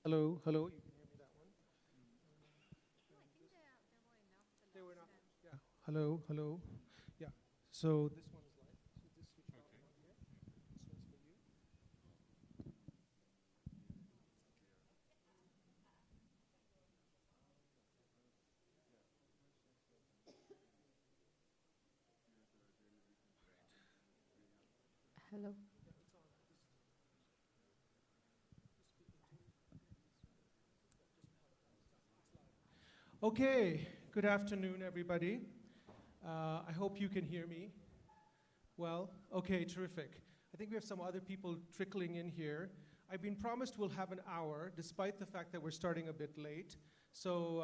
Hello, hello. You can hear me that one? There were enough. Yeah. Hello, hello. Yeah. So this one is live. So this switch on here. This one's for you. Hello. Okay. Good afternoon, everybody. I hope you can hear me. Well, okay, terrific. I think we have some other people trickling in here. I've been promised we'll have an hour, despite the fact that we're starting a bit late. So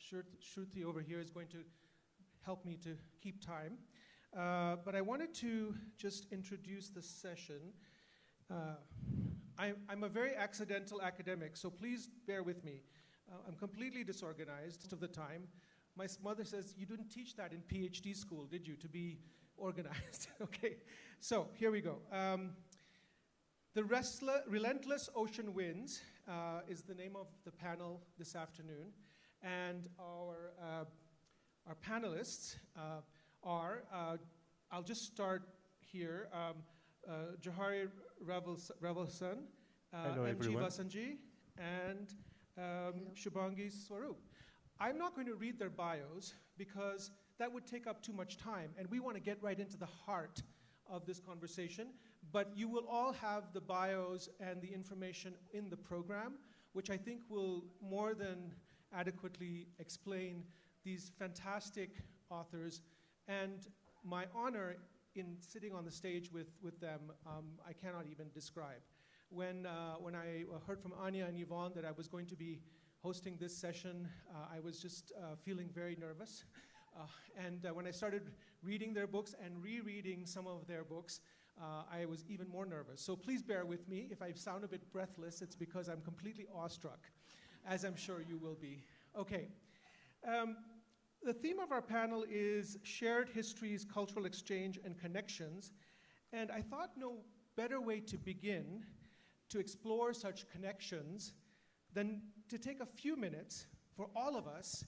Shruti over here is going to help me to keep time. But I wanted to just introduce the session. I'm a very accidental academic, so please bear with me. I'm completely disorganized of the time. My mother says, you didn't teach that in PhD school, did you, to be organized? Okay, so here we go. The Relentless Ocean Winds is the name of the panel this afternoon. And our panelists are, I'll just start here, Johary Ravaloson, MG Vassanji, and Shubhangi Swarup. I'm not going to read their bios because that would take up too much time, and we want to get right into the heart of this conversation. But you will all have the bios and the information in the program, which I think will more than adequately explain these fantastic authors. And my honor in sitting on the stage with them, I cannot even describe. When I heard from Anya and Yvonne that I was going to be hosting this session, I was just feeling very nervous. And when I started reading their books and rereading some of their books, I was even more nervous. So please bear with me. If I sound a bit breathless, it's because I'm completely awestruck, as I'm sure you will be. Okay. The theme of our panel is shared histories, cultural exchange, and connections. And I thought no better way to begin to explore such connections than to take a few minutes for all of us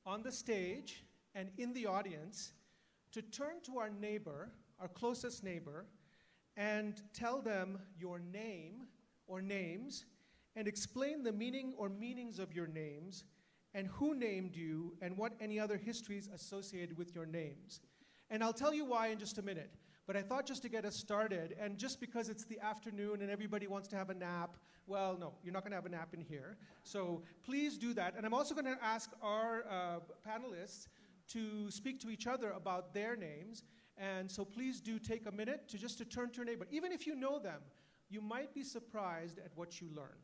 on the stage and in the audience to turn to our neighbor, our closest neighbor, and tell them your name or names and explain the meaning or meanings of your names and who named you and what any other histories associated with your names. And I'll tell you why in just a minute. But I thought just to get us started, and just because it's the afternoon and everybody wants to have a nap, well, no, you're not going to have a nap in here. So please do that. And I'm also going to ask our panelists to speak to each other about their names. And so please do take a minute to just to turn to your neighbor. Even if you know them, you might be surprised at what you learn.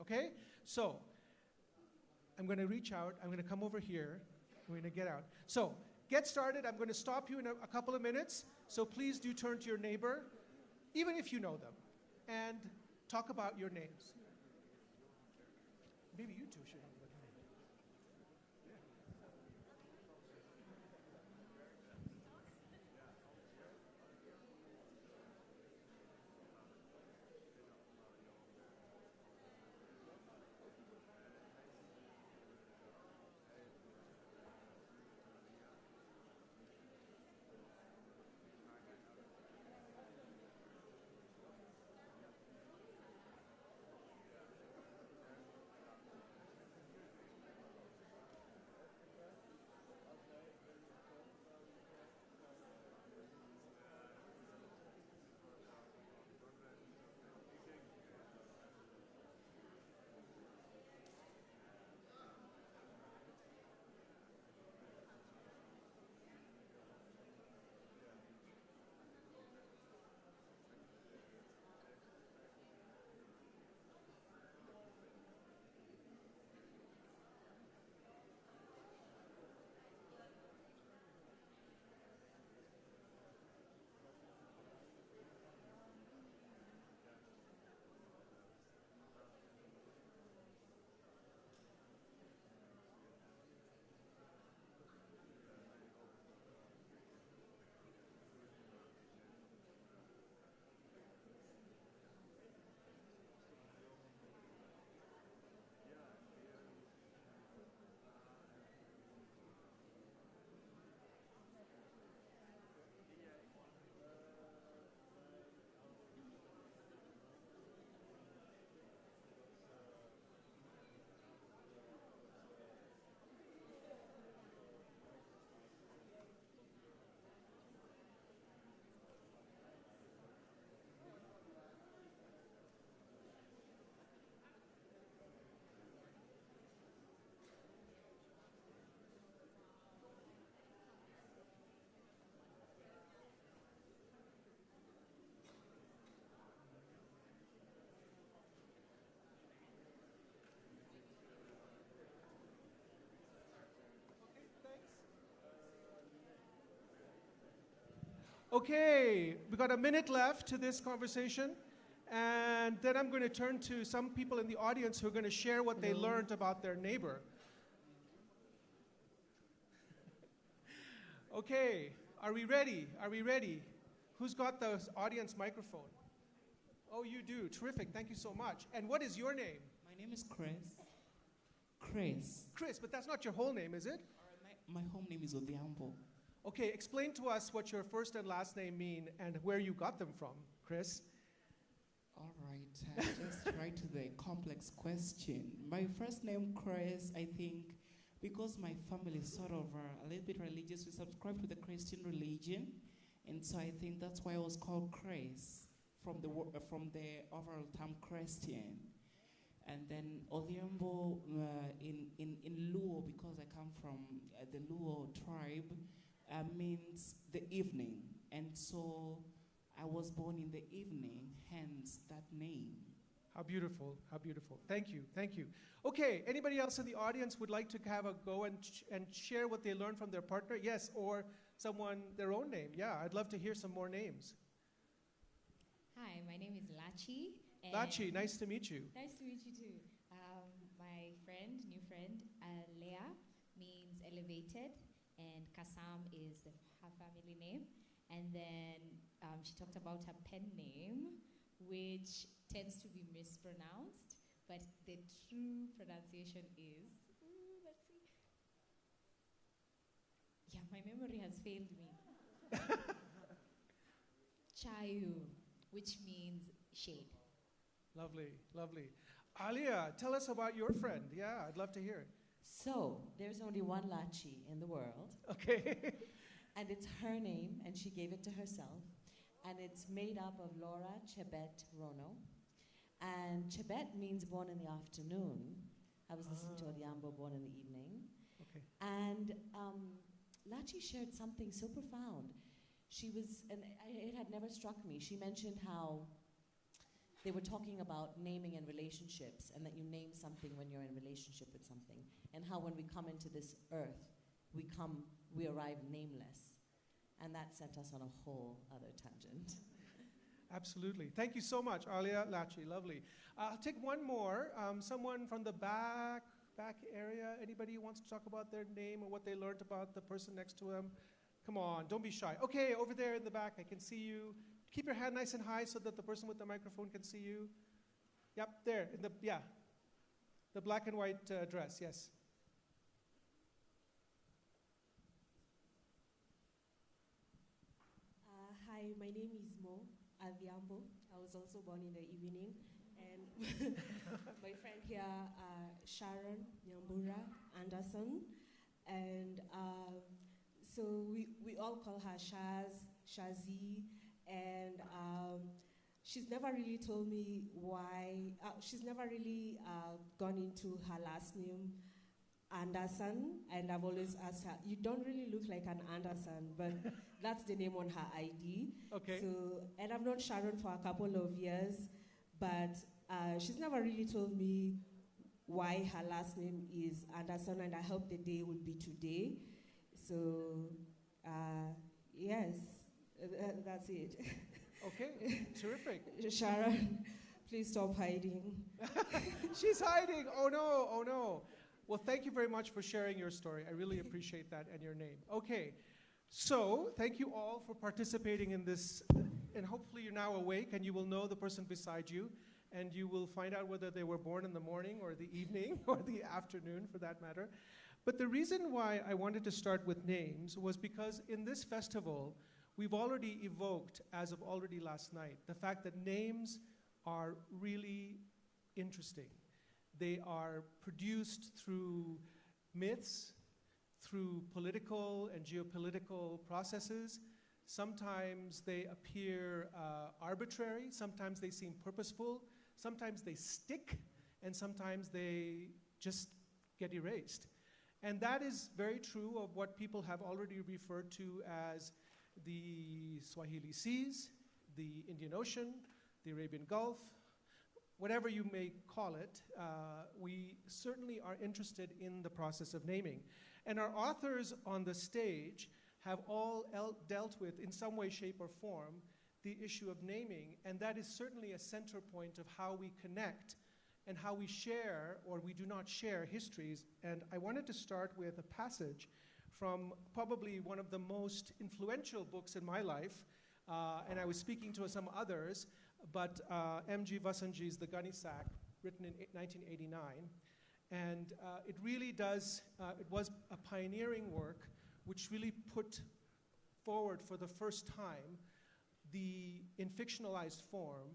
Okay? So I'm going to reach out. I'm going to come over here. We're going to get out. So get started. I'm going to stop you in a couple of minutes. So please do turn to your neighbor, even if you know them, and talk about your names. Maybe you two should. Okay, we got a minute left to this conversation. And then I'm going to turn to some people in the audience who are going to share what they learned about their neighbor. Okay, are we ready? Are we ready? Who's got the audience microphone? Oh, you do. Terrific. Thank you so much. And what is your name? My name is Chris. Chris. Chris, but that's not your whole name, is it? My home name is Odhiambo. Okay, explain to us what your first and last name mean and where you got them from, Chris. All right, just right to the complex question. My first name, Chris, I think, because my family is sort of a little bit religious, we subscribe to the Christian religion, and so I think that's why I was called Chris, from the overall term Christian. And then Odhiambo in Luo, because I come from the Luo tribe, means the evening, and so I was born in the evening, hence that name. How beautiful, how beautiful. Thank you, thank you. Okay, anybody else in the audience would like to have a go and share what they learned from their partner? Yes, or someone, their own name. Yeah, I'd love to hear some more names. Hi, my name is Lachi. Lachi, nice to meet you. Nice to meet you too. My friend, new friend, Leah, means elevated, and Kasam is her family name. And then she talked about her pen name, which tends to be mispronounced, but the true pronunciation is, let's see. Yeah, my memory has failed me. Chayu, which means shade. Lovely, lovely. Alia, tell us about your friend. Yeah, I'd love to hear it. So, there's only one Lachi in the world. Okay. And it's her name, and she gave it to herself. And it's made up of Laura, Chebet, Rono. And Chebet means born in the afternoon. I was listening to Odhiambo, born in the evening. Okay. And Lachi shared something so profound. She was, and it had never struck me. She mentioned how they were talking about naming and relationships, and that you name something when you're in relationship with something, and how when we come into this earth, we arrive nameless. And that sent us on a whole other tangent. Absolutely. Thank you so much, Alia, Lachi. Lovely. I'll take one more. Someone from the back area. Anybody who wants to talk about their name or what they learned about the person next to them? Come on, don't be shy. Okay, over there in the back, I can see you. Keep your hand nice and high so that the person with the microphone can see you. Yep, there, the black and white dress, yes. Hi, my name is Mo Adhiambo. I was also born in the evening. And my friend here, Sharon Nyambura Anderson. And so we all call her Shaz, Shazi. And she's never really told me why, she's never really gone into her last name, Anderson, and I've always asked her, you don't really look like an Anderson, but that's the name on her ID. Okay. So, and I've known Sharon for a couple of years, but she's never really told me why her last name is Anderson, and I hope the day will be today. So, yes, that's it. Okay, terrific. Sharon, please stop hiding. She's hiding, oh no. Well, thank you very much for sharing your story. I really appreciate that and your name. Okay, so thank you all for participating in this, and hopefully you're now awake and you will know the person beside you, and you will find out whether they were born in the morning or the evening or the afternoon for that matter. But the reason why I wanted to start with names was because in this festival, we've already evoked, as of already last night, the fact that names are really interesting. They are produced through myths, through political and geopolitical processes. Sometimes they appear arbitrary, sometimes they seem purposeful, sometimes they stick, and sometimes they just get erased. And that is very true of what people have already referred to as the Swahili Seas, the Indian Ocean, the Arabian Gulf, whatever you may call it. We certainly are interested in the process of naming. And our authors on the stage have all dealt with, in some way, shape, or form, the issue of naming, and that is certainly a center point of how we connect and how we share or we do not share histories. And I wanted to start with a passage from probably one of the most influential books in my life, and I was speaking to some others, but MG Vassanji's The Gunny Sack, written in 1989. And it really does, it was a pioneering work which really put forward for the first time in fictionalized form,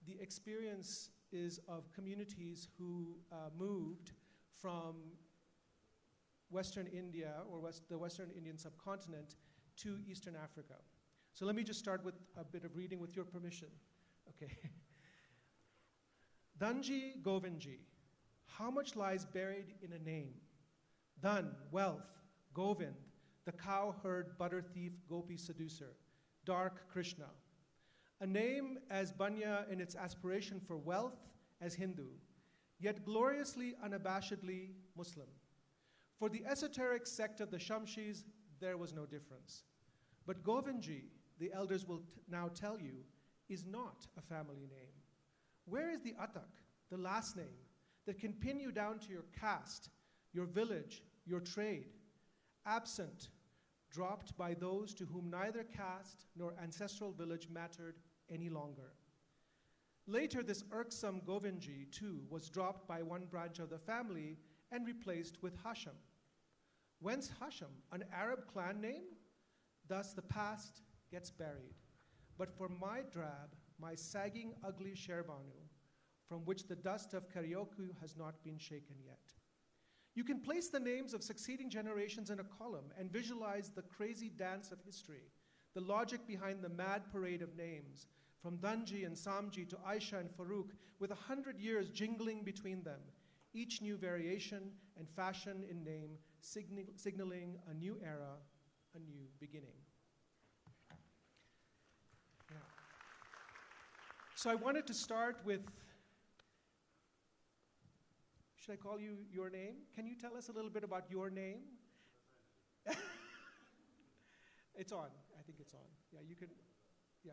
the experience is of communities who moved from Western India or the Western Indian subcontinent to Eastern Africa. So let me just start with a bit of reading with your permission. Okay. Danji Govinji, how much lies buried in a name? Dan, wealth, Govind, the cow-herd, butter thief, gopi seducer, dark Krishna. A name as Banya in its aspiration for wealth as Hindu, yet gloriously, unabashedly Muslim. For the esoteric sect of the Shamshis, there was no difference. But Govindji, the elders will now tell you, is not a family name. Where is the Atak, the last name, that can pin you down to your caste, your village, your trade, absent, dropped by those to whom neither caste nor ancestral village mattered any longer? Later, this irksome Govindji, too, was dropped by one branch of the family and replaced with Hasham. Whence Hasham, an Arab clan name? Thus the past gets buried. But for my drab, my sagging, ugly Sherbanu, from which the dust of karaoke has not been shaken yet. You can place the names of succeeding generations in a column and visualize the crazy dance of history, the logic behind the mad parade of names, from Danji and Samji to Aisha and Farooq, with 100 years jingling between them, each new variation and fashion in name signaling a new era, a new beginning. Yeah. So I wanted to start with, should I call you your name? Can you tell us a little bit about your name? It's on. I think it's on. Yeah, you can. Yeah.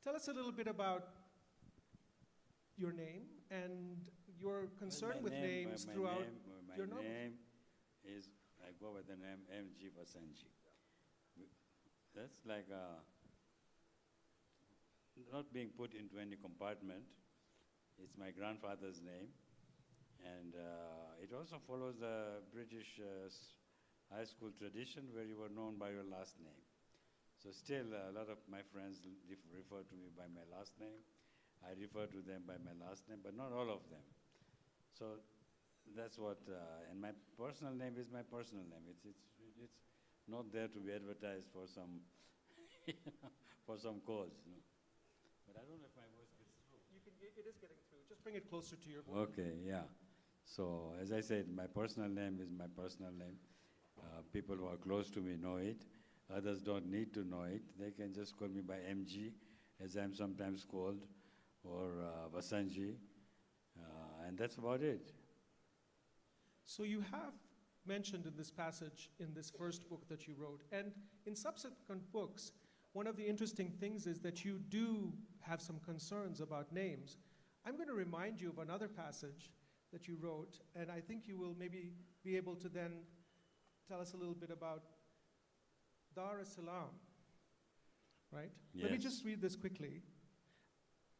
Tell us a little bit about your name and your concern with names throughout your knowledge. My name is, I go by the name MG Vassanji. That's like not being put into any compartment. It's my grandfather's name. And it also follows the British high school tradition where you were known by your last name. So still, a lot of my friends refer to me by my last name. I refer to them by my last name, but not all of them. So that's what, and my personal name is my personal name. It's not there to be advertised for some, for some cause. You know. But I don't know if my voice gets through. It is getting through. Just bring it closer to your voice. Okay, yeah. So as I said, my personal name is my personal name. People who are close to me know it. Others don't need to know it. They can just call me by MG, as I'm sometimes called, or Vassanji, and that's about it. So you have mentioned in this passage, in this first book that you wrote, and in subsequent books, one of the interesting things is that you do have some concerns about names. I'm going to remind you of another passage that you wrote, and I think you will maybe be able to then tell us a little bit about Dar es Salaam, right? Yes. Let me just read this quickly.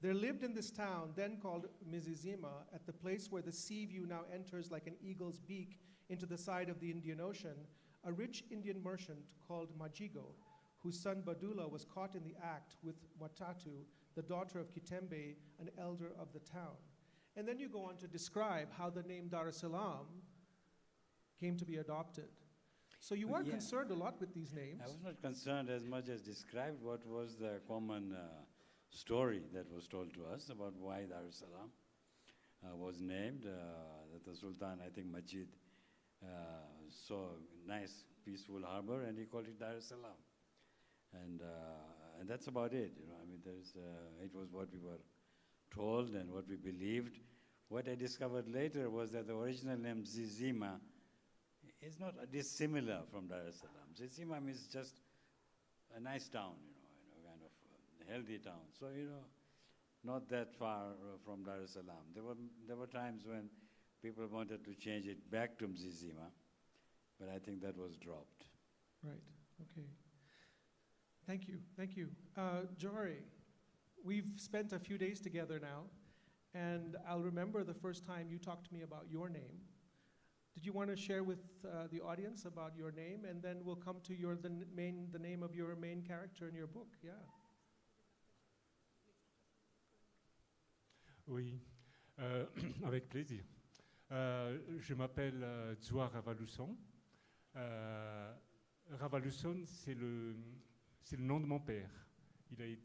There lived in this town, then called Mizizima, at the place where the sea view now enters like an eagle's beak into the side of the Indian Ocean, a rich Indian merchant called Majigo, whose son Badula was caught in the act with Watatu, the daughter of Kitembe, an elder of the town. And then you go on to describe how the name Dar es Salaam came to be adopted. So you were concerned a lot with these names. I was not concerned as much as described what was the common story that was told to us about why Dar es Salaam was named. That the Sultan, I think Majid, saw a nice, peaceful harbor, and he called it Dar es Salaam. And that's about it. You know, I mean, it was what we were told and what we believed. What I discovered later was that the original name Zizima it's not dissimilar from Dar es Salaam. Zizima is just a nice town, kind of a healthy town. So, not that far from Dar es Salaam. There were times when people wanted to change it back to Mzizima, but I think that was dropped. Right, okay. Thank you, thank you. Johary, we've spent a few days together now, and I'll remember the first time you talked to me about your name. Did you want to share with the audience about your name, and then we'll come to the name of your main character in your book? Yeah. Oui, avec plaisir. Je m'appelle Johary Ravaloson. Ravaloson, c'est le nom de mon père. Il a été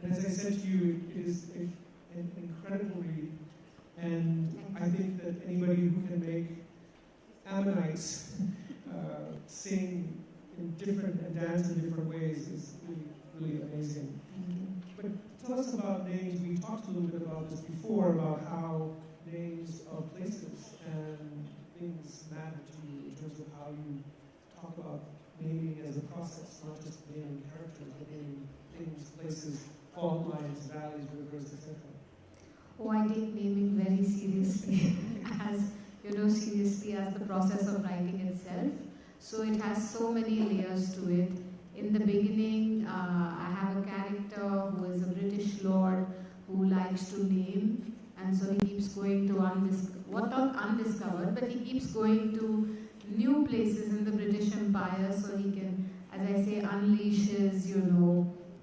And as I said to you, it is an incredible read. And I think that anybody who can make Ammonites sing in different and dance in different ways is really, really amazing. But tell us about names. We talked a little bit about this before, about how names of places and things matter to you in terms of how you talk about naming as a process, not just naming characters, but naming things, places, fault lines, valleys, rivers, etc. Oh, I take naming very seriously, as seriously as the process of writing itself. So it has so many layers to it. In the beginning, I have a character who is a British lord who likes to name, And so he keeps going to not undiscovered, but he keeps going to new places in the British Empire so he can, as I say, unleash his,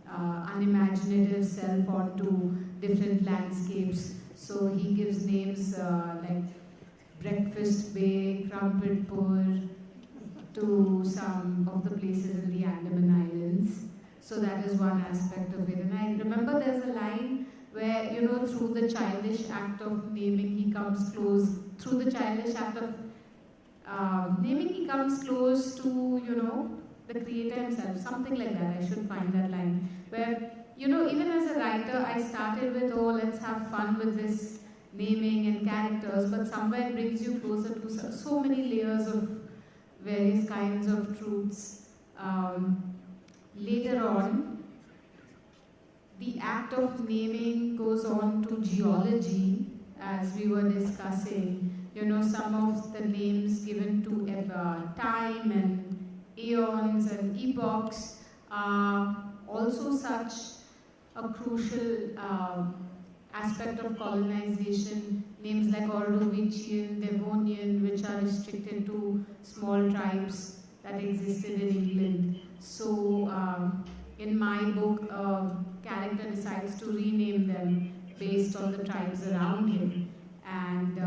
unimaginative self onto different landscapes. So he gives names like Breakfast Bay, Crumpetpur, to some of the places in the Andaman Islands. So that is one aspect of it. And I remember there's a line where, through the childish act of naming, he comes close, through the childish act of naming, he comes close to, the creator himself, something like that. I should find that line. Where, even as a writer, I started with, let's have fun with this naming and characters, but somewhere it brings you closer to so many layers of various kinds of truths. Later on, the act of naming goes on to geology, as we were discussing. Some of the names given to time and eons and epochs are also such a crucial aspect of colonization. Names like Ordovician, Devonian, which are restricted to small tribes that existed in England. So in my book, a character decides to rename them based on the tribes around him. And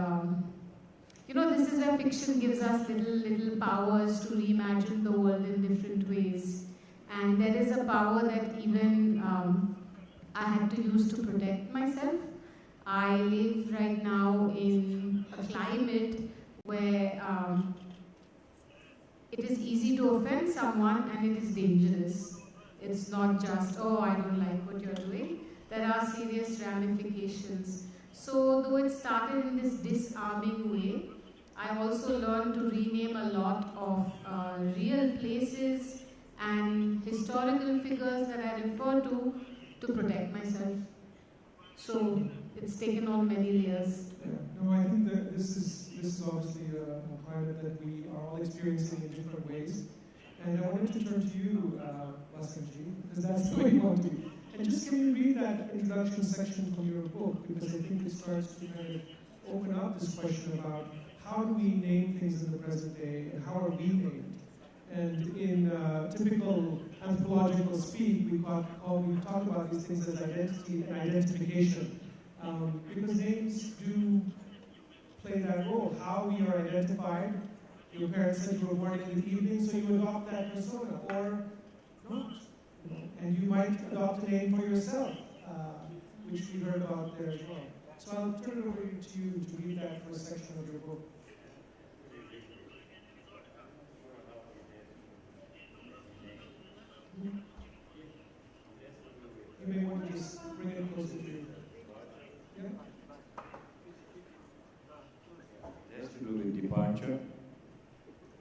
this is where fiction gives us little powers to reimagine the world in different ways. And there is a power that even I had to use to protect myself. I live right now in a climate where it is easy to offend someone and it is dangerous. It's not just, I don't like what you're doing. There are serious ramifications. So though it started in this disarming way, I also learned to rename a lot of real places and historical figures that I refer to protect myself. So it's taken on many layers. Yeah. No, I think that this is obviously a climate that we are all experiencing in different ways. And I wanted to turn to you, Vassanji, because that's the way you want to be. And just can you read that introduction section from your book, because I think it starts to kind of open up this question about how do we name things in the present day and how are we named? And in typical anthropological speak, we talk about these things as identity and identification, because names do play that role. How we are identified. Your parents said you were born in the evening, so you adopt that persona, or not. And you might adopt a name for yourself, which we heard about there as well. So I'll turn it over to you to read that first section of your book. You may want to just bring it closer to you. Yeah? It has to do with departure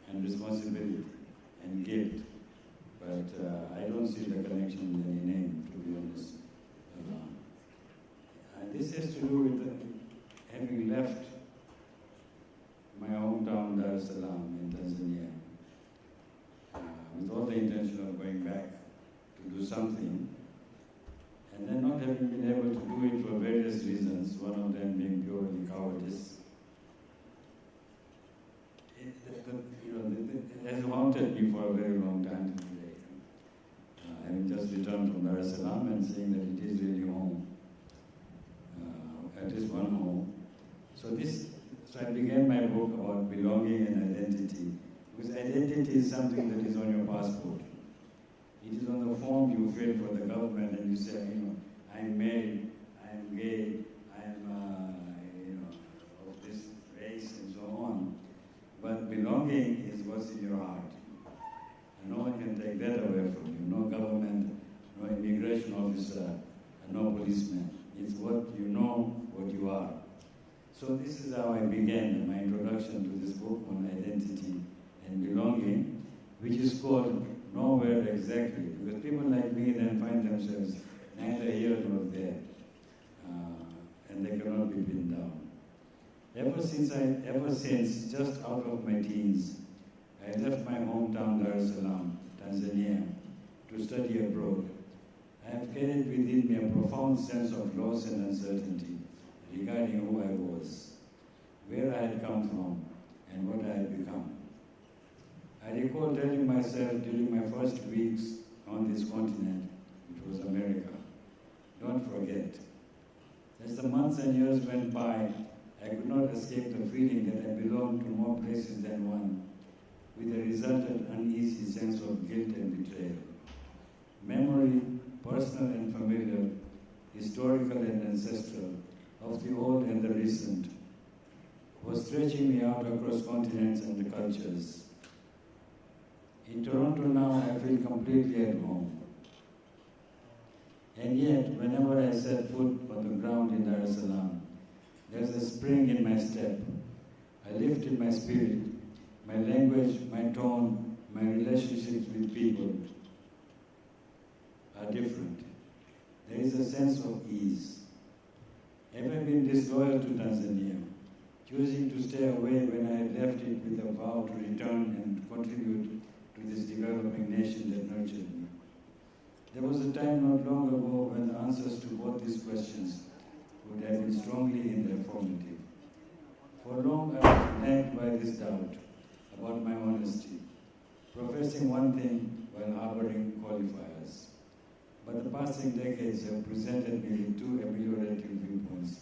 and responsibility and guilt. But I don't see the connection with any name, to be honest. And this has to do with having left my hometown, Dar es Salaam, in Tanzania, with all the intention of going back to do something, and then not having been able to do it for various reasons, one of them being purely cowardice. It has haunted me for a very long time today. Having just returned from Dar es Salaam and saying that it is really home. At least one home. So I began my book about belonging and identity. Because identity is something that is on your passport. It is on the form you fill for the government, and you say, I'm male, I'm gay, I'm of this race, and so on. But belonging is what's in your heart. And no one can take that away from you. No government, no immigration officer, and no policeman. It's what you know, what you are. So this is how I began my introduction to this book on identity and belonging, which is called Nowhere Exactly, because people like me then find themselves neither here nor there, and they cannot be pinned down. Ever since, just out of my teens, I left my hometown Dar es Salaam, Tanzania, to study abroad. I have carried within me a profound sense of loss and uncertainty, regarding who I was, where I had come from, and what I had become. I recall telling myself during my first weeks on this continent, it was America, don't forget. As the months and years went by, I could not escape the feeling that I belonged to more places than one, with a resultant uneasy sense of guilt and betrayal. Memory, personal and familiar, historical and ancestral, of the old and the recent, was stretching me out across continents and the cultures. In Toronto now, I feel completely at home. And yet, whenever I set foot on the ground in Dar es Salaam, there's a spring in my step. I lift in my spirit, my language, my tone, my relationships with people are different. There is a sense of ease. Have I been disloyal to Tanzania, choosing to stay away when I had left it with a vow to return and contribute to this developing nation that nurtured me? There was a time not long ago when the answers to both these questions would have been strongly in the affirmative. For long I was nagged by this doubt about my honesty, professing one thing while harboring qualifiers. But the passing decades have presented me with two ameliorative viewpoints,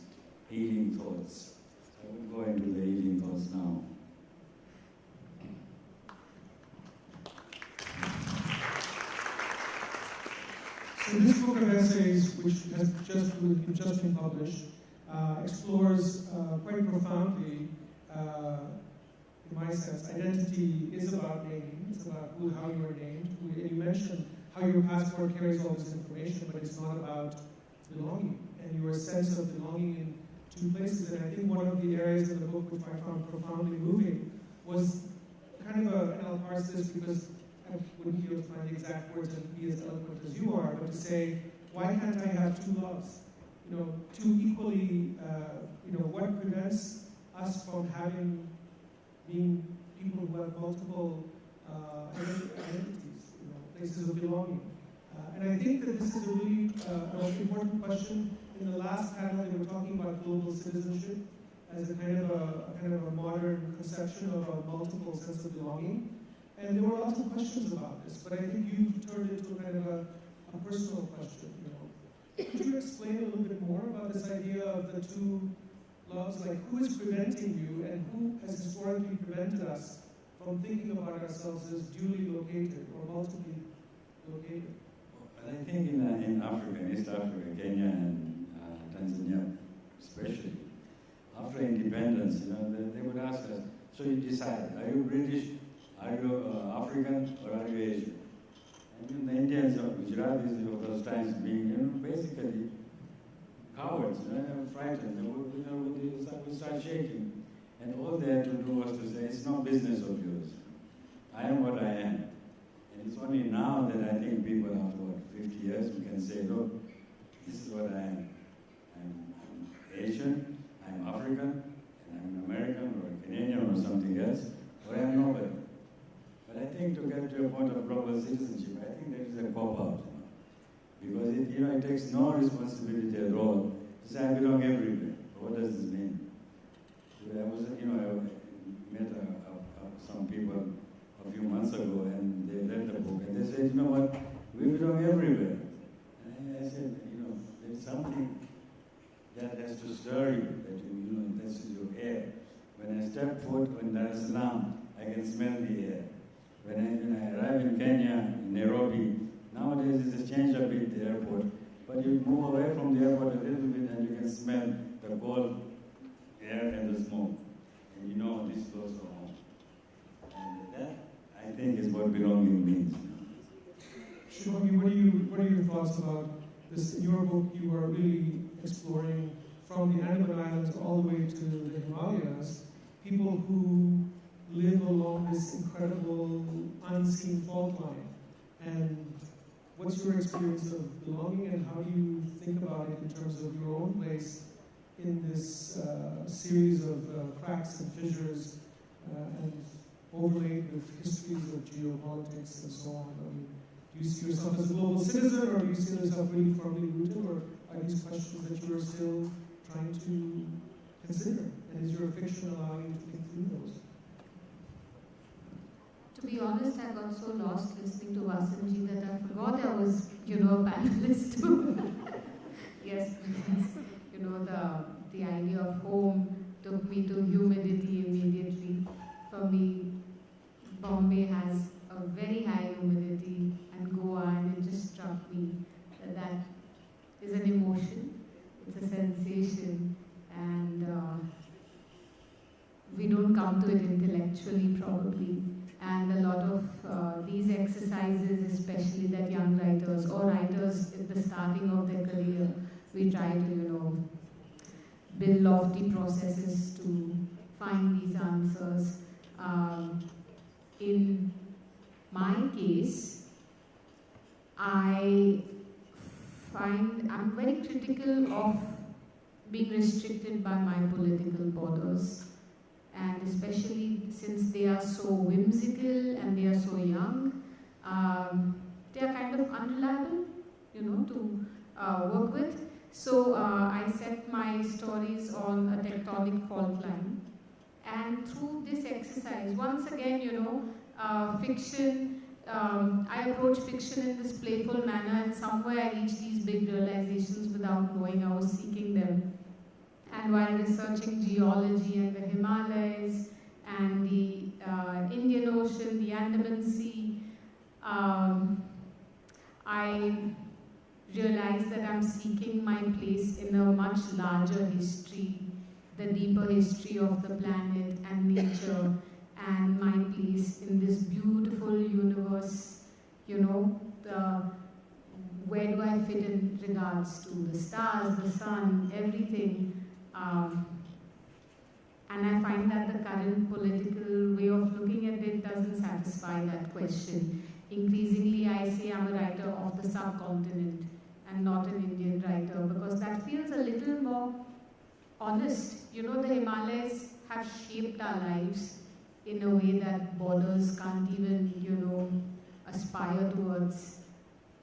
healing thoughts. I will go into the healing thoughts now. So this book of essays, which has just been published, explores quite profoundly, in my sense, identity is about naming. It's about how you are named. You mentioned how your passport carries all this information, but it's not about belonging and your sense of belonging in two places. And I think one of the areas in the book which I found profoundly moving was kind of and I'll parse this because I wouldn't be able to find the exact words and be as eloquent as you are, but to say, why can't I have two loves? Two equally, what prevents us from being people who have multiple identities, places of belonging? And I think that this is a really important question. In the last panel, they were talking about global citizenship as a kind of a modern conception of a multiple sense of belonging. And there were lots of questions about this, but I think you've turned it into kind of a personal question. Could you explain a little bit more about this idea of the two loves? Like, who is preventing you, and who has historically prevented us from thinking about ourselves as duly located or multiply located? Well, I think in Africa, in East Africa, Kenya and Tanzania especially, after independence, they would ask us, so you decide, are you British? Are you African or are you Asian? And the Indians of Gujaratis of those times being, basically cowards, frightened, we start shaking. And all they had to do was to say, it's no business of yours. I am what I am. And it's only now that I think people after, 50 years, we can say, look, this is what I am. I'm Asian, I'm African, and I'm an American or a Canadian or something else, or I'm nobody. But I think to get to a point of global citizenship, I think there is a cop-out. Because it takes no responsibility at all to say I belong everywhere. What does this mean? I met some people a few months ago, and they read the book, and they said, you know what, we belong everywhere. And I said, there's something that has to stir you, this is your air. When I step foot in Dar es Salaam, I can smell the air. When I arrive in Kenya, in Nairobi, nowadays it's changed a bit, the airport, but you move away from the airport a little bit and you can smell the cold air and the smoke. And this is close to home. And that, I think, is what belonging means. Shubhangi, what are your thoughts about this? In your book, you are really exploring from the Andaman Islands all the way to the Himalayas, people who live along this incredible unseen fault line. And what's your experience of belonging, and how do you think about it in terms of your own place in this series of cracks and fissures and overlaid with histories of geopolitics and so on? Do you see yourself as a global citizen, or do you see yourself really firmly rooted, or are these questions that you are still trying to consider? And is your fiction allowing you to think through those? To be honest, I got so lost listening to Vassanji that I forgot I was, a panelist too. Yes, because, the idea of home took me to humidity immediately. For me, Bombay has a very high humidity, and Goa, and it just struck me that that is an emotion, it's a sensation, and we don't come to it intellectually probably. And a lot of these exercises, especially that young writers or writers at the starting of their career, we try to, build lofty processes to find these answers. In my case, I'm very critical of being restricted by my political borders. And especially since they are so whimsical and they are so young, they are kind of unreliable, to work with. So I set my stories on a tectonic fault line. And through this exercise, once again, fiction, I approach fiction in this playful manner, and somewhere I reach these big realizations without knowing I was seeking them. And while researching geology and the Himalayas and the Indian Ocean, the Andaman Sea, I realized that I'm seeking my place in a much larger history, the deeper history of the planet and nature, and my place in this beautiful universe, where do I fit in regards to the stars, the sun, everything. And I find that the current political way of looking at it doesn't satisfy that question. Increasingly, I say I'm a writer of the subcontinent and not an Indian writer, because that feels a little more honest. The Himalayas have shaped our lives in a way that borders can't even, aspire towards.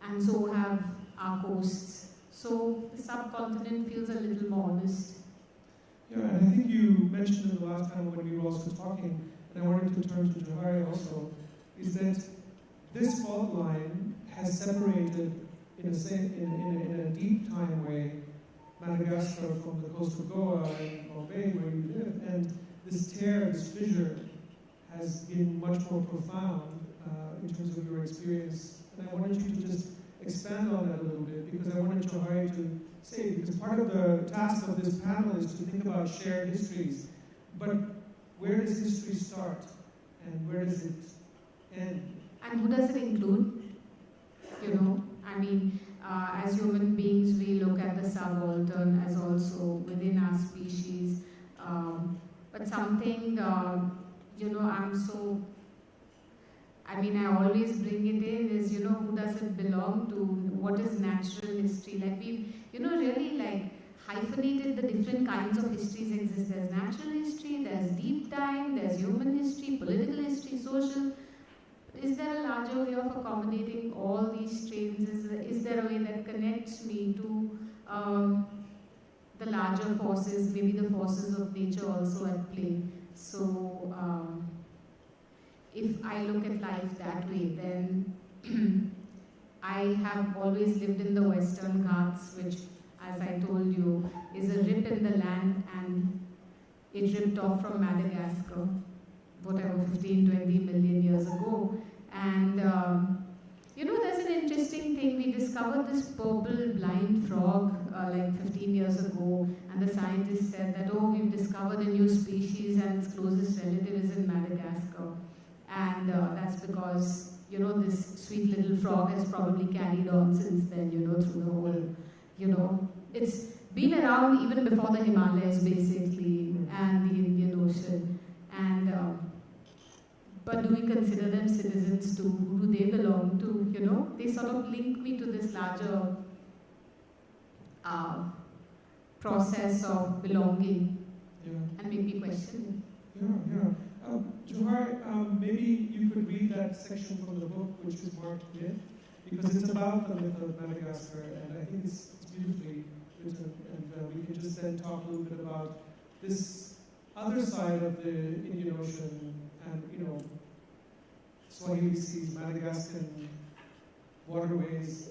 And so have our coasts. So the subcontinent feels a little more honest. Yeah, and I think you mentioned it the last time when we were also talking, and I wanted to turn to Johary also, is that this fault line has separated, in a deep time way, Madagascar from the coast of Goa and Bombay, where you live, and this tear, this fissure, has been much more profound in terms of your experience. And I wanted you to just expand on that a little bit, because I wanted Johary to say, because part of the task of this panel is to think about shared histories. But where does history start and where does it end? And who does it include? As human beings, we look at the subaltern as also within our species. But something, I always bring it in is, who does it belong to? What is natural history? Like we've, really hyphenated the different kinds of histories exist. There's natural history, there's deep time, there's human history, political history, social. Is there a larger way of accommodating all these strains? Is there a way that connects me to the larger forces, maybe the forces of nature also at play? So if I look at life that way, then I have always lived in the Western Ghats, which, as I told you, is a rip in the land, and it ripped off from Madagascar, whatever, 15, 20 million years ago. And, there's an interesting thing. We discovered this purple blind frog 15 years ago, and the scientists said that, we've discovered a new species and its closest relative is in Madagascar. And that's because, this sweet little frog has probably carried on since then, through the whole, it's been around even before the Himalayas, basically, and the Indian Ocean. And, but do we consider them citizens too? Who do they belong to? They sort of link me to this larger process of belonging, and make me question it. Yeah. Johary, maybe you could read that section from the book, which is marked myth, because it's about the myth of Madagascar, and I think it's beautifully to it, and we can just then talk a little bit about this other side of the Indian Ocean and, Swahili seas, Madagascan waterways,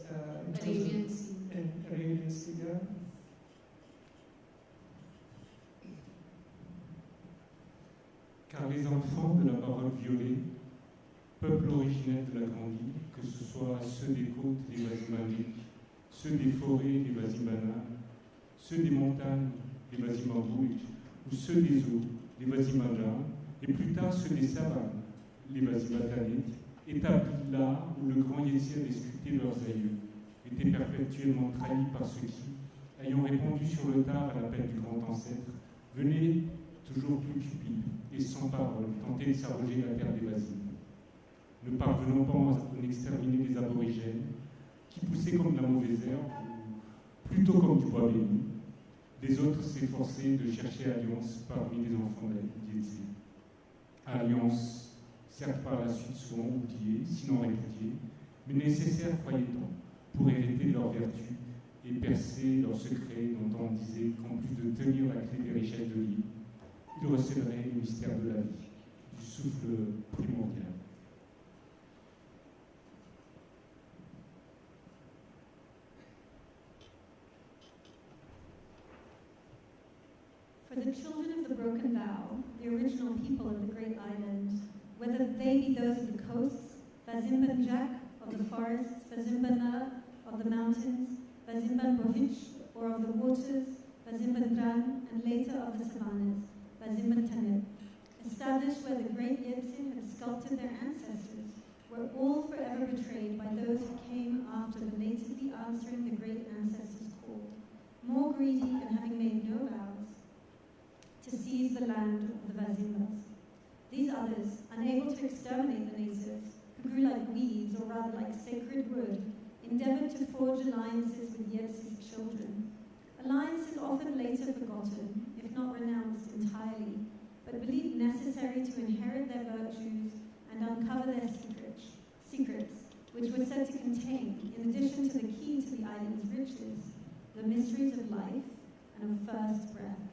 Arabian Sea. And Arabian Sea, yeah. Car les enfants de la parole violée, peuple originaire de la Grande Île, que ce soit ceux des côtes, les Wazimamik, ceux des forêts, les Wazimana, ceux des montagnes, les Wazimambouj, ou ceux des eaux, les Wazimana, et plus tard ceux des savanes, les Wazimatanit, établis là où le grand Yéti avait sculpté leurs aïeux, étaient perpétuellement trahis par ceux qui, ayant répondu sur le tard à l'appel du grand ancêtre, venaient toujours plus cupides et sans parole, tenter de s'arroger la terre des Wazim. Ne parvenant pas à en exterminer les aborigènes, qui poussaient comme de la mauvaise herbe, ou plutôt comme du bois béni, les autres s'efforçaient de chercher alliance parmi les enfants d'Yéti. Alliance, certes par la suite souvent oubliée, sinon répudiée, mais nécessaire, croyait-on, pour hériter de leurs vertus et percer leurs secrets dont on disait qu'en plus de tenir la clé des richesses de l'île, il recèlerait le mystère de la vie, du souffle primordial. For the children of the broken vow, the original people of the great island, whether they be those of the coasts, Vazimbanjak of the forests, Vazimbana of the mountains, Vazimbanbohich, or of the waters, Vazimbandran, and later of the savannas, Vazimbantanib, established where the great Yebsin had sculpted their ancestors, were all forever betrayed by those who came after belatedly answering the great ancestors' call, more greedy and having made no vows, to seize the land of the Vazimbas. These others, unable to exterminate the natives, who grew like weeds, or rather like sacred wood, endeavored to forge alliances with Yebsi's children. Alliances often later forgotten, if not renounced entirely, but believed necessary to inherit their virtues and uncover their secrets, which were said to contain, in addition to the key to the island's riches, the mysteries of life and of first breath.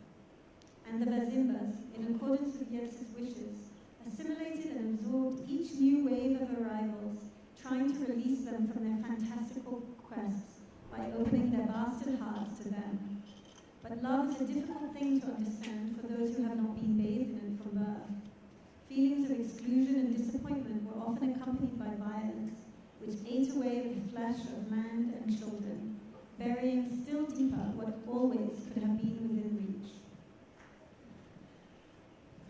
And the Vazimbas, in accordance with Yebsi's wishes, assimilated and absorbed each new wave of arrivals, trying to release them from their fantastical quests by opening their bastard hearts to them. But love is a difficult thing to understand for those who have not been bathed in it from birth. Feelings of exclusion and disappointment were often accompanied by violence, which ate away at the flesh of land and children, burying still deeper what always could have been within reach.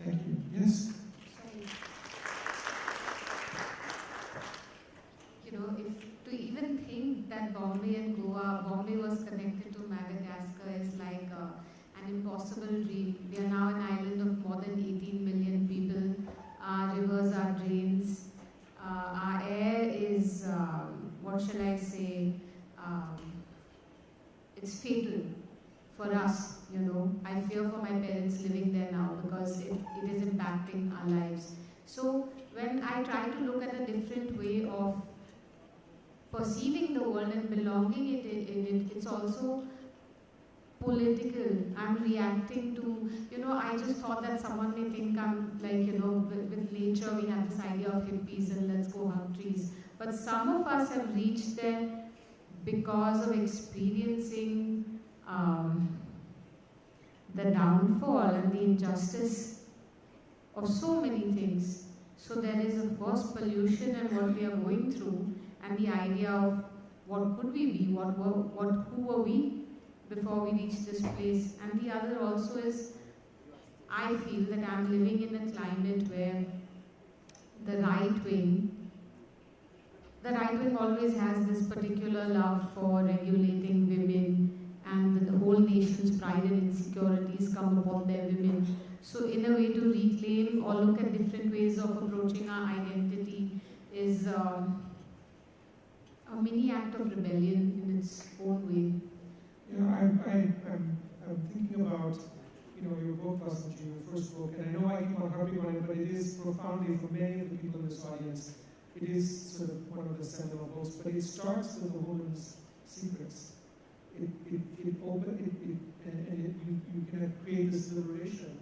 Thank you. Yes? If to even think that Bombay was connected to Madagascar is like an impossible dream. We are now an island of more than 18 million people. Our rivers are drains. Our air is, what shall I say, it's fatal for us, I fear for my parents living there now because it is impacting our lives. So when I try to look at a different way of perceiving the world and belonging in it, it's also political. I'm reacting to, I just thought that someone may think I'm like, with nature we have this idea of hippies and let's go hug trees. But some of us have reached there because of experiencing the downfall and the injustice of so many things. So there is of course pollution and what we are going through, and the idea of what could we be, who were we before we reached this place. And the other also is, I feel that I'm living in a climate where the right wing always has this particular love for regulating women, and the whole nation's pride and insecurities come upon their women. So in a way to reclaim or look at different ways of approaching our identity is a mini act of rebellion in its own way. I'm thinking about, your book, Vassanji, your first book, and I know I keep on harping on it, but it is profoundly, for many of the people in this audience, it is sort of one of the seminal books, but it starts with a woman's secrets. you can create this liberation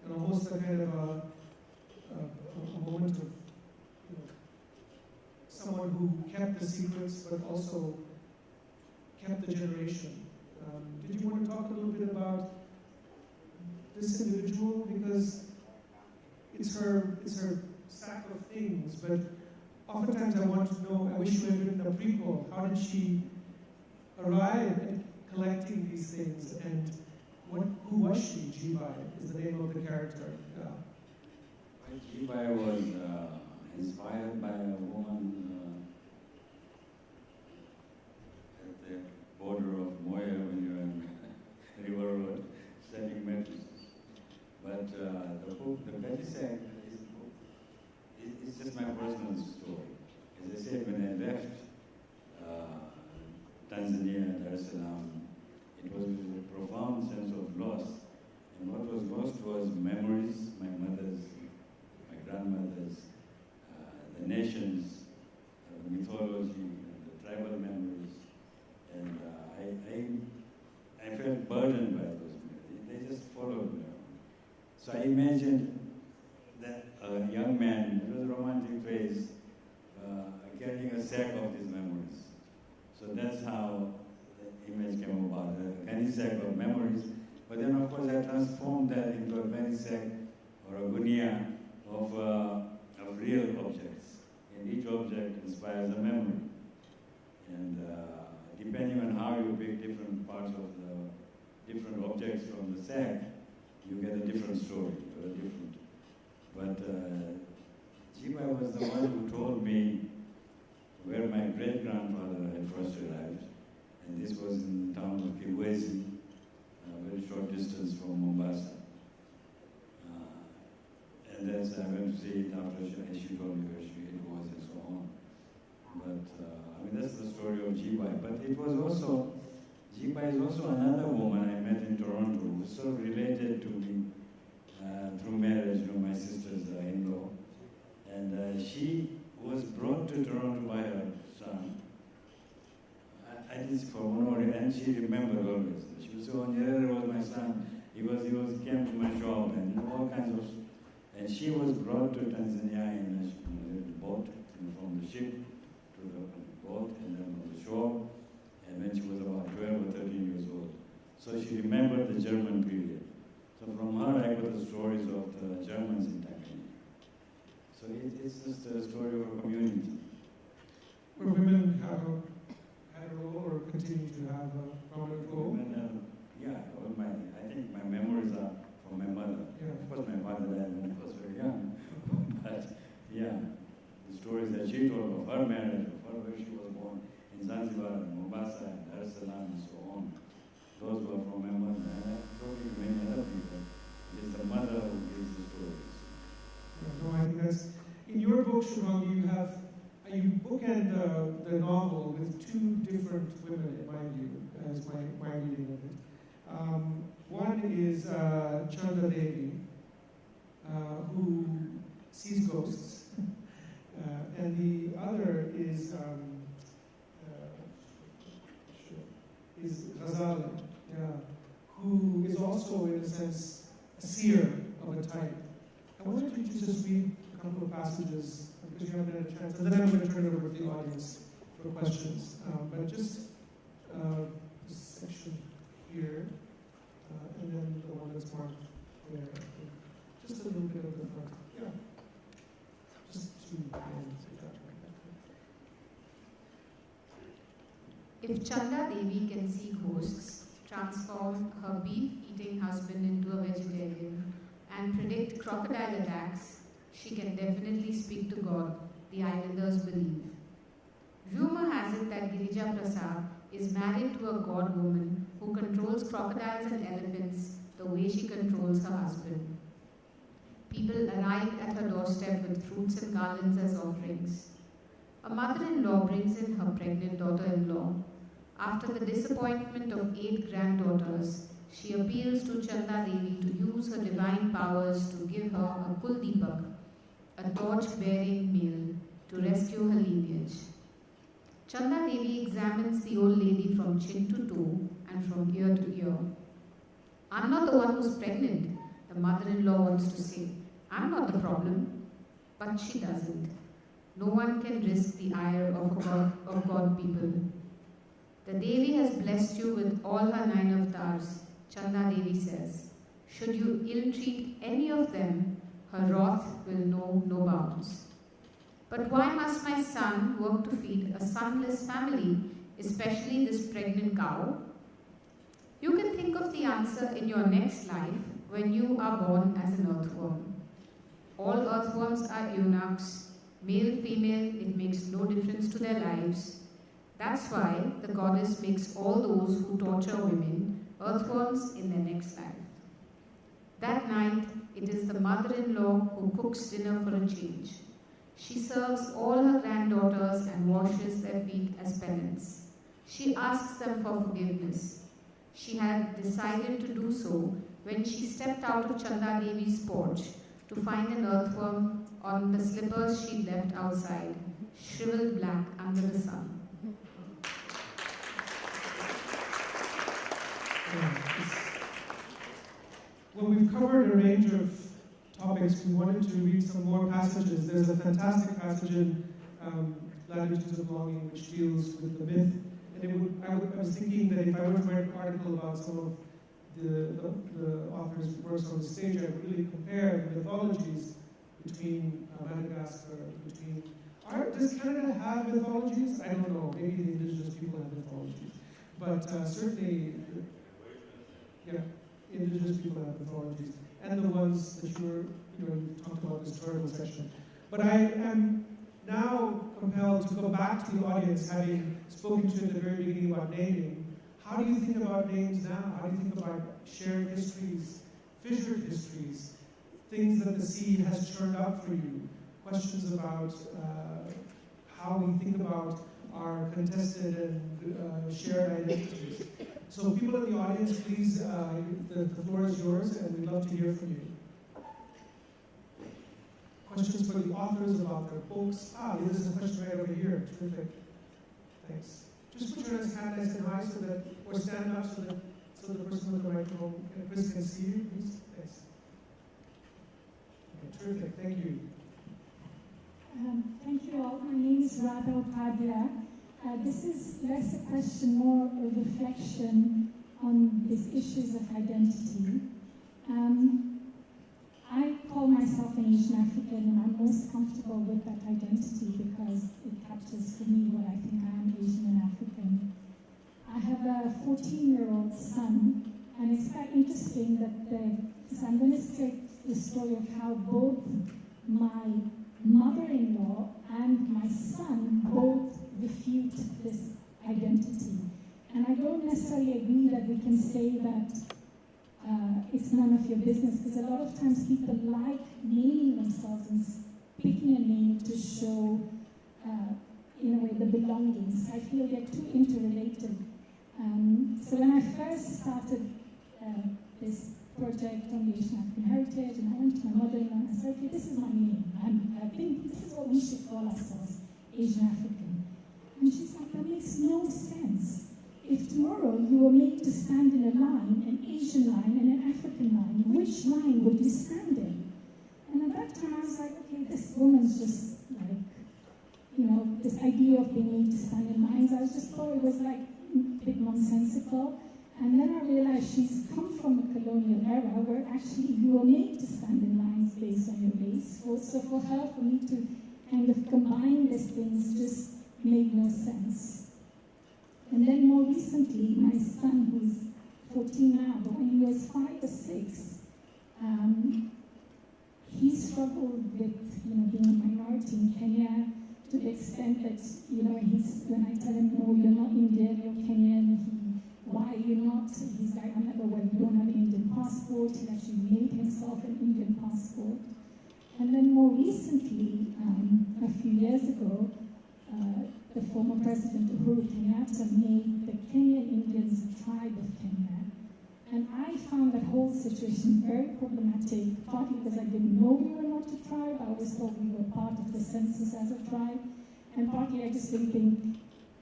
and almost a kind of a moment of someone who kept the secrets but also kept the generation. Did you want to talk a little bit about this individual? Because it's her stack of things, but oftentimes I want to know, I wish you had written a prequel. How did she arrive at collecting these things, and who was she? Jibai is the name of the character. Yeah. Jibai was inspired by a woman at the border of Moya when you're in River Road selling mattresses. But the book, the intersect, it's just my personal story. As I said, when I left Tanzania, Dar es Salaam, it was with a profound sense of loss. And what was lost was memories, my mother's, my grandmother's, the nations, the mythology, the tribal memories. And I felt burdened by those memories. They just followed me. So I imagined that a young man, it was a romantic phase, carrying a sack of these memories. So that's how the image came about, a candy sack of memories. But then of course I transformed that into a candy sack or a gunia of real objects. And each object inspires a memory. And depending on how you pick different parts of the different objects from the sack, you get a different story, or a different. But Jibai was the one who told me where my great-grandfather had first arrived. And this was in the town of Kibwezi, a very short distance from Mombasa. And that's, I went to see it after she told me where it was and so on. But, I mean, that's the story of Jibai. But it was also, Jibai is also another woman I met in Toronto who was sort of related to me through marriage, my sister's in-law. And she was brought to Toronto by her son. I did for one, and she remembered always. She was so, Nyerere was my son. He came to my shop and all kinds of. And she was brought to Tanzania in a boat, from the ship to the boat, and then on the shore. And when she was about 12 or 13 years old. So she remembered the German period. So from her I got the stories of the Germans in Tanzania. So it's just a story of a community. Where women had a role or continue to have a prominent role? Yeah, I think my memories are from my mother. Yeah. Of course my father died when I was very young. But yeah, the stories that she told of her marriage, of her where she was born in Zanzibar and Mombasa and Dar es Salaam and so on. Those were from my mother. And I've told you to many other people. It is the mother who gives the stories. Yeah, no, I think that's, in your book, Shubhangi, you bookend the novel with two different women, in my view, as my reading of it. One is Chanda Devi, who sees ghosts, and the other is Ghazali, who is also, in a sense, a seer of a type. I wanted you to just read a couple of passages, because you haven't had a chance, and then I'm going to turn it over to the audience for questions. But just this section here, and then the one that's marked there. Just a little bit of the front. Yeah. Just two lines of that right. If Chanda Devi can see ghosts, transform her beef-eating husband into a vegetarian, and predict crocodile attacks, she can definitely speak to God, the islanders believe. Rumor has it that Girija Prasad is married to a god woman who controls crocodiles and elephants the way she controls her husband. People arrive at her doorstep with fruits and garlands as offerings. A mother-in-law brings in her pregnant daughter-in-law. After the disappointment of 8 granddaughters, she appeals to Chanda Devi to use her divine powers to give her a Kuldeepak, a torch-bearing male, to rescue her lineage. Chanda Devi examines the old lady from chin to toe and from ear to ear. I'm not the one who's pregnant, the mother-in-law wants to say. I'm not the problem, but she doesn't. No one can risk the ire of God people. The Devi has blessed you with all her 9 avatars, Chanda Devi says. Should you ill-treat any of them, her wrath will know no bounds. But why must my son work to feed a sonless family, especially this pregnant cow? You can think of the answer in your next life when you are born as an earthworm. All earthworms are eunuchs, male, female, it makes no difference to their lives. That's why the goddess makes all those who torture women earthworms in their next life. That night, it is the mother-in-law who cooks dinner for a change. She serves all her granddaughters and washes their feet as penance. She asks them for forgiveness. She had decided to do so when she stepped out of Chanda Devi's porch to find an earthworm on the slippers she left outside, shriveled black under the sun. Well, we've covered a range of topics. We wanted to read some more passages. There's a fantastic passage in Latitudes of Longing which deals with the myth. And I was thinking that if I were to write an article about some of the author's works on the stage, I would really compare the mythologies between Madagascar, does Canada have mythologies? I don't know. Maybe the indigenous people have mythologies. But certainly, yeah, indigenous people have mythologies. And the ones that you talked about in this historical section. But I am now compelled to go back to the audience, having spoken to you at the very beginning about naming. How do you think about names now? How do you think about shared histories, fissured histories, things that the sea has churned up for you? Questions about how we think about our contested and shared identities. So people in the audience, please, the floor is yours, and we'd love to hear from you. Questions for the authors about their books. There's a question right over here. Terrific. Thanks. Just put your hand nice and high or stand up so the person with the microphone, Chris, can see you, please. Thanks. Okay, terrific. Thank you. Thank you all. My name is Radha Upadhyaya. This is less a question, more a reflection on these issues of identity. I call myself an Asian African, and I'm most comfortable with that identity because it captures for me what I think I am, Asian and African. I have a 14-year-old son, and it's quite interesting that so I'm going to state the story of how both my mother-in-law and my son both refute this identity. And I don't necessarily agree that we can say that it's none of your business, because a lot of times people like naming themselves and picking a name to show, in a way, the belongings. I feel they're too interrelated. So when I first started this project on the Asian African heritage, and I went to my mother-in-law and I said, okay, this is my name. I think this is what we should call ourselves, Asian African. And she's like, that makes no sense. If tomorrow you were made to stand in a line, an Asian line and an African line, which line would you stand in? And at that time I was like, okay, this woman's just like, this idea of being made to stand in lines, I just thought it was like a bit nonsensical. And then I realized she's come from a colonial era where actually you were made to stand in lines based on your race. So for her, for me to kind of combine these things just made no sense. And then more recently, my son, who's 14 now, but when he was 5 or 6, he struggled with, being a minority in Kenya to the extent that, when I tell him, no, you're not Indian, you're Kenyan, why are you not? He's like, I'm never, well, you don't have an Indian passport. He actually made himself an Indian passport. And then more recently, a few years ago, the former President Uhuru Kenyatta made the Kenyan Indians a tribe of Kenya. And I found that whole situation very problematic, partly because I didn't know we were not a tribe. I always thought we were part of the census as a tribe. And partly I just didn't think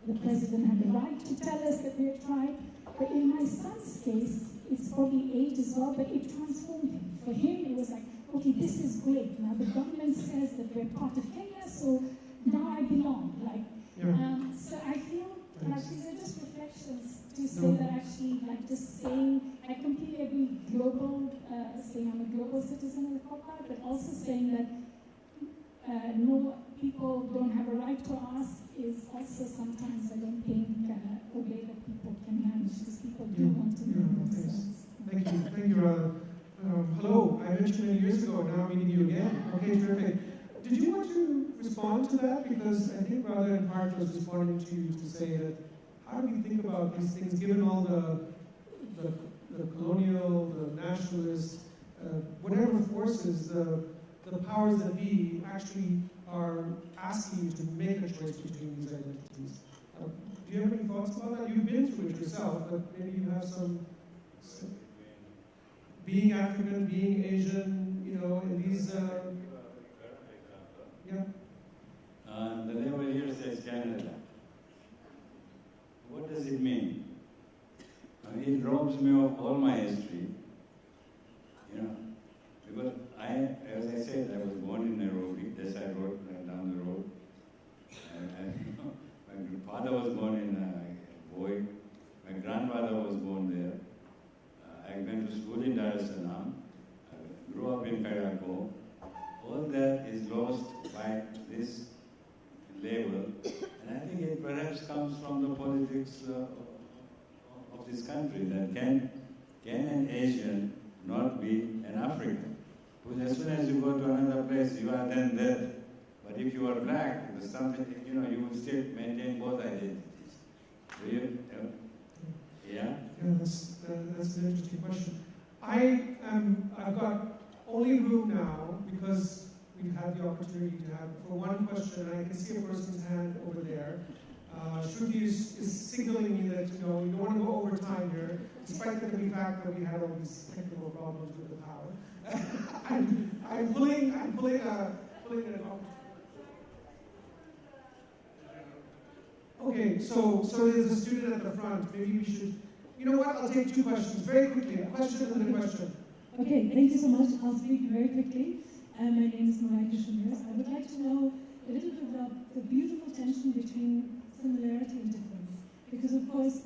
the president had the right to tell us that we're a tribe. But in my son's case, it's probably age as well, but it transformed him. For him, it was like, okay, this is great. Now the government says that we're part of Kenya, so now I belong. Like, so I feel like these are just reflections to say that actually, like just saying, I completely agree, global, saying I'm a global citizen of the Copper, but also saying that no, people don't have a right to ask is also sometimes, I don't think, a way that people can manage, because people do want to know themselves. Thank you, Radha. Hello, I met you many years ago, now I'm meeting you again. Okay, terrific. Did you want to respond to that? Because I think Radha in part was responding to you to say that, how do we think about these things, given all the colonial, the nationalist, whatever forces, the powers that be actually are asking you to make a choice between these identities. Do you have any thoughts about that? You've been through it yourself, but maybe you have some being African, being Asian, you know, in these... The label here says Canada. What does it mean? It robs me of all my history, you know, because as I said, I was born in Nairobi, this side road, down the road. My father was born in Voi. My grandfather was born there. I went to school in Dar es Salaam. I grew up in Kayako. All that is lost by this label, and I think it perhaps comes from the politics of this country, that can an Asian not be an African? Because as soon as you go to another place, you are then there. But if you are black, there's something, you know, you will still maintain both identities. Do you? Yeah? Yeah, that's an interesting question. I've got only room now because we've had the opportunity to have, for one question, and I can see a person's hand over there. Shruti is signaling me that, you know, you don't want to go over time here, despite the very fact that we had all these technical problems with the power. I'm pulling an opportunity. Okay, so there's a student at the front. Maybe we should, you know what, I'll take two questions very quickly. A question and then a question. Okay, thank you so much. I'll speak very quickly. My name is Mariah Shumir. I would like to know a little bit about the beautiful tension between similarity and difference. Because of course,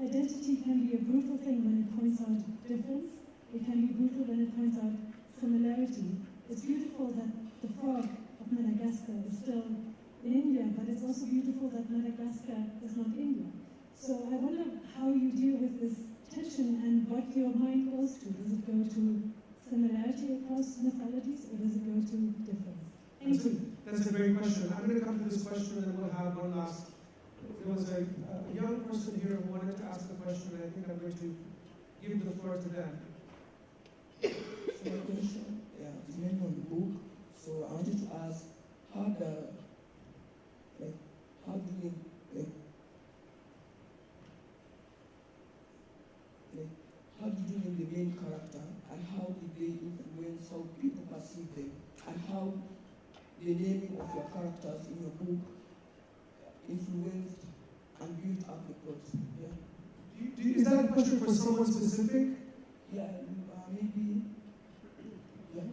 identity can be a brutal thing when it points out difference. It can be brutal when it points out similarity. It's beautiful that the frog of Madagascar is still in India, but it's also beautiful that Madagascar is not India. So I wonder how you deal with this tension and what your mind goes to. Does it go to similarity across mythologies, or does it go to difference? Thank you. That's a great question. I'm going to come to this question and then we'll have one last. There was a young person here who wanted to ask a question, and I think I'm going to give the floor to them. So my question, is mainly on the book. So I wanted to ask, how do you name the main character, and how did they influence how people perceive them, and how the naming of your characters in your book influenced and built up the plot? Yeah. Is that a question for someone specific? Yeah, maybe. Yeah.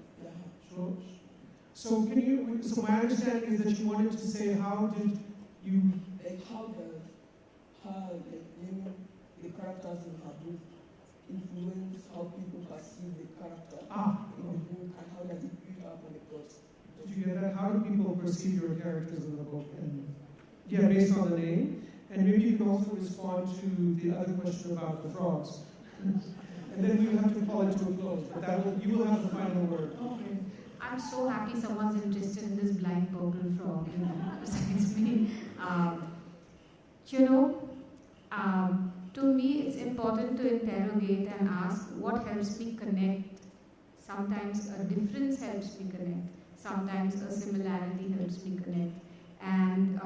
Sure. So my understanding is that you wanted to say, how did you... How naming the characters in her book influence how people perceive the character in the book, and how does it build up on the plot? Did you get that? How do people perceive your characters in the book? And yeah, based on the name. And maybe you can also respond to the other question about the frogs. And then we will have to call it to a close. But you will have the final word. Okay. I'm so happy someone's interested in this blind purple frog, you know, besides me. To me, it's important to interrogate and ask what helps me connect. Sometimes a difference helps me connect. Sometimes a similarity helps me connect. And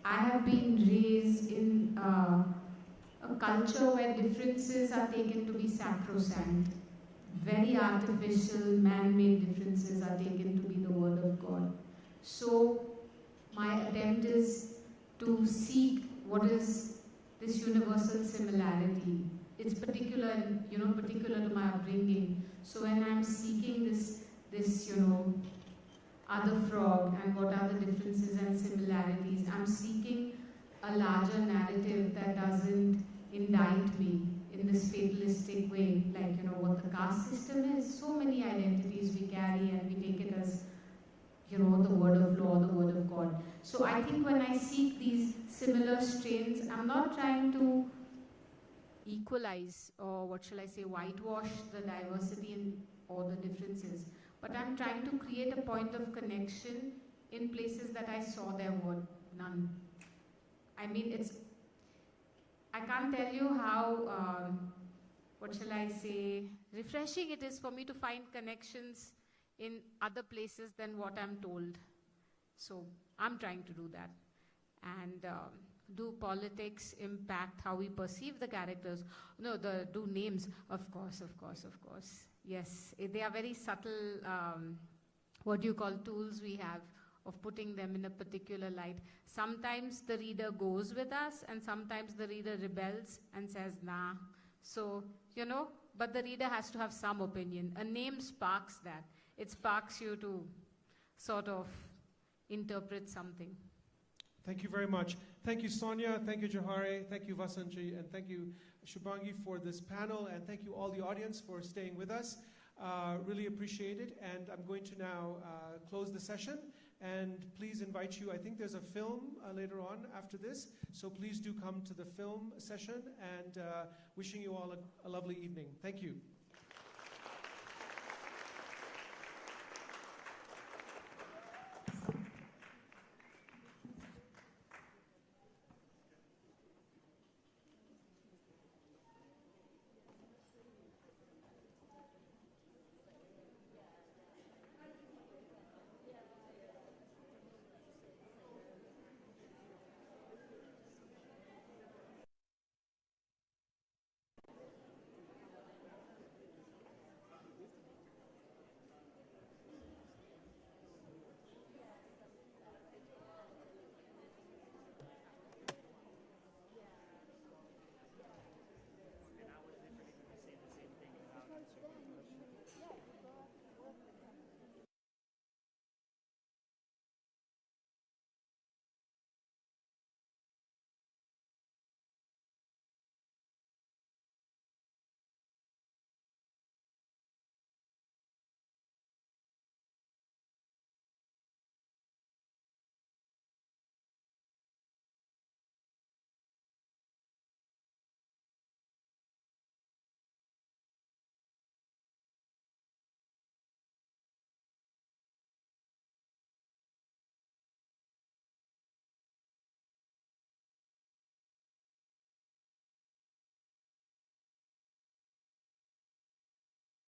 I have been raised in a culture where differences are taken to be sacrosanct. Very artificial, man-made differences are taken to be the word of God. So my attempt is to seek what is this universal similarity? It's particular, particular to my upbringing. So when I'm seeking this, other frog and what are the differences and similarities, I'm seeking a larger narrative that doesn't indict me in this fatalistic way, like, what the caste system is. So many identities we carry and we take it as, the word of law, the word of God. So I think when I seek these similar strains, I'm not trying to equalize, or what shall I say, whitewash the diversity or the differences, but I'm trying to create a point of connection in places that I saw there were none. I mean, I can't tell you how, what shall I say, refreshing it is for me to find connections in other places than what I'm told. So I'm trying to do that. And do politics impact how we perceive the characters? No, do names, of course. Yes, they are very subtle, tools we have of putting them in a particular light. Sometimes the reader goes with us, and sometimes the reader rebels and says, nah. So, but the reader has to have some opinion. A name sparks that. It sparks you to sort of interpret something. Thank you very much. Thank you, Sonia. Thank you, Johary. Thank you, Vassanji. And thank you, Shubhangi, for this panel. And thank you, all the audience, for staying with us. Really appreciate it. And I'm going to now close the session. And please invite you. I think there's a film later on after this. So please do come to the film session. And wishing you all a lovely evening. Thank you.